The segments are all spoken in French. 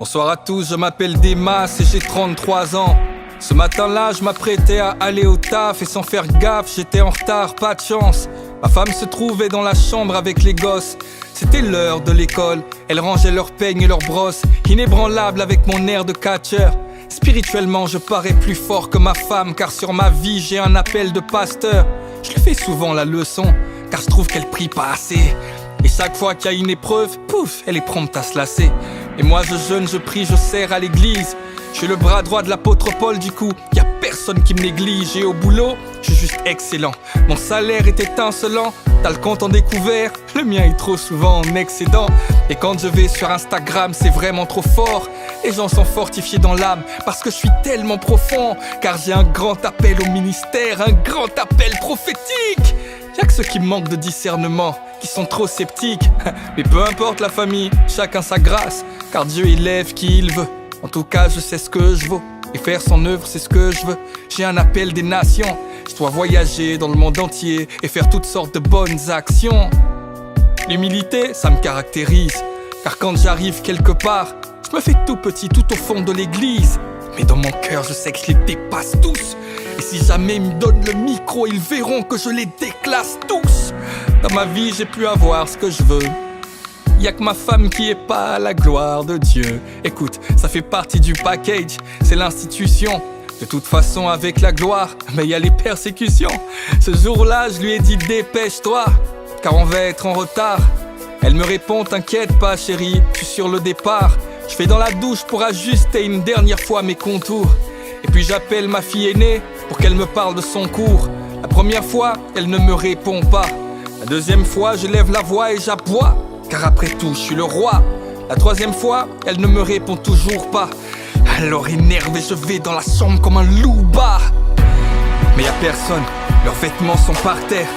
Bonsoir à tous, je m'appelle Demas et j'ai 33 ans. Ce matin-là, je m'apprêtais à aller au taf et sans faire gaffe, j'étais en retard, pas de chance. Ma femme se trouvait dans la chambre avec les gosses. C'était l'heure de l'école, elle rangeait leurs peignes et leurs brosses, inébranlable avec mon air de catcheur. Spirituellement, je parais plus fort que ma femme, car sur ma vie, j'ai un appel de pasteur. Je lui fais souvent la leçon, car je trouve qu'elle prie pas assez. Et chaque fois qu'il y a une épreuve, pouf, elle est prompte à se lasser. Et moi je jeûne, je prie, je sers à l'église. Je suis le bras droit de l'apôtre Paul du coup, y a personne qui me néglige. Et au boulot, je suis juste excellent. Mon salaire est étincelant, t'as le compte en découvert, le mien est trop souvent en excédent. Et quand je vais sur Instagram, c'est vraiment trop fort. Les gens sont fortifiés dans l'âme, parce que je suis tellement profond. Car j'ai un grand appel au ministère, un grand appel prophétique. Y'a que ceux qui manquent de discernement, qui sont trop sceptiques. Mais peu importe la famille, chacun sa grâce, car Dieu élève qui il veut. En tout cas je sais ce que je vaux, et faire son œuvre c'est ce que je veux. J'ai un appel des nations, je dois voyager dans le monde entier et faire toutes sortes de bonnes actions. L'humilité, ça me caractérise, car quand j'arrive quelque part, je me fais tout petit tout au fond de l'église. Mais dans mon cœur je sais que je les dépasse tous. Et si jamais ils me donnent le micro, ils verront que je les déclasse tous. Dans ma vie j'ai pu avoir ce que je veux. Y'a que ma femme qui est pas à la gloire de Dieu. Écoute, ça fait partie du package, c'est l'institution. De toute façon avec la gloire, mais y'a les persécutions. Ce jour-là je lui ai dit dépêche-toi, car on va être en retard. Elle me répond t'inquiète pas chérie, je suis sur le départ. Je fais dans la douche pour ajuster une dernière fois mes contours. Et puis j'appelle ma fille aînée pour qu'elle me parle de son cours. La première fois, elle ne me répond pas. La deuxième fois, je lève la voix et j'aboie, car après tout, je suis le roi. La troisième fois, elle ne me répond toujours pas. Alors énervé, je vais dans la chambre comme un loup bas. Mais y'a personne, leurs vêtements sont par terre.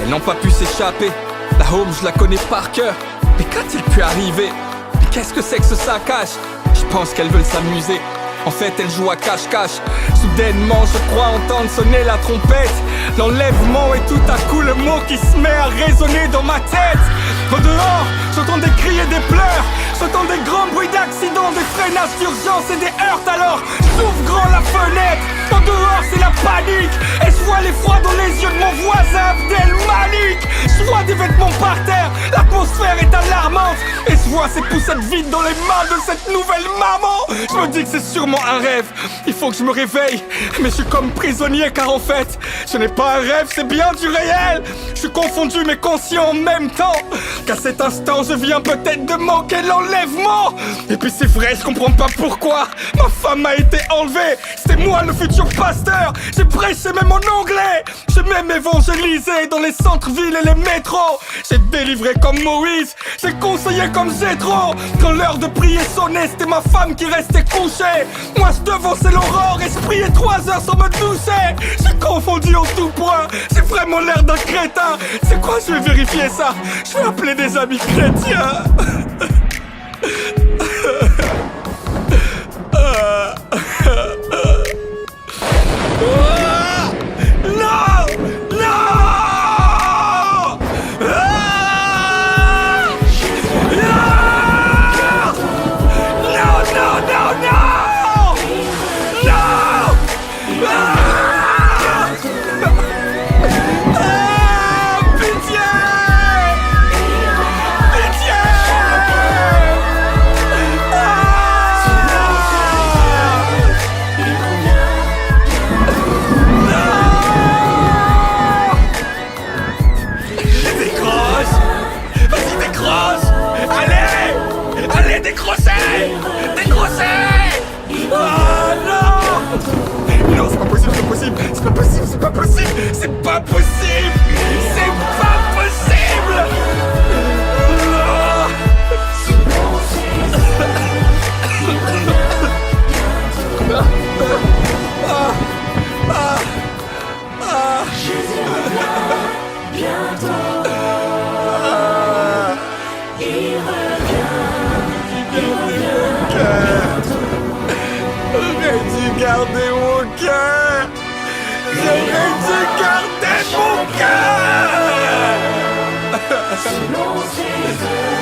Elles n'ont pas pu s'échapper. La home, je la connais par cœur. Mais qu'a-t-il pu arriver? Mais qu'est-ce que c'est que ce saccage? Je pense qu'elles veulent s'amuser. En fait, elle joue à cache-cache. Soudainement, je crois entendre sonner la trompette. L'enlèvement et tout à coup le mot qui se met à résonner dans ma tête. Au dehors, j'entends des cris et des pleurs. J'entends des grands bruits d'accidents, des freinages d'urgence et des heurts. Alors, j'ouvre grand la fenêtre. Au dehors, c'est la panique. Et je vois l'effroi dans les yeux de mon voisin Abdel Malik. Je vois des vêtements par terre. L'atmosphère est alarmante. Et je vois ces poussettes vides dans les mains de cette nouvelle maman. Je me dis que c'est sûrement un rêve, il faut que je me réveille. Mais je suis comme prisonnier car en fait ce n'est pas un rêve, c'est bien du réel. Je suis confondu mais conscient en même temps, qu'à cet instant je viens peut-être de manquer l'enlèvement. Et puis c'est vrai, je comprends pas pourquoi ma femme a été enlevée. C'était moi le futur pasteur, j'ai prêché même en anglais. J'ai même évangélisé dans les centres-villes et les métros. J'ai délivré comme Moïse, j'ai conseillé comme Jétro. Quand l'heure de prier sonnait, c'était ma femme qui restait couchée. Moi je devançais l'aurore et je priais 3 heures sans me doucher. J'ai confondu en tout point, j'ai vraiment l'air d'un crétin. C'est quoi, je vais vérifier ça. Je vais appeler des amis chrétiens. C'est pas possible! C'est pas possible! C'est pas possible! Jésus revient bientôt. Il revient bientôt. J'aurais dû garder mon cœur! J'aurais dû garder mon cœur! Selon ses œuvres.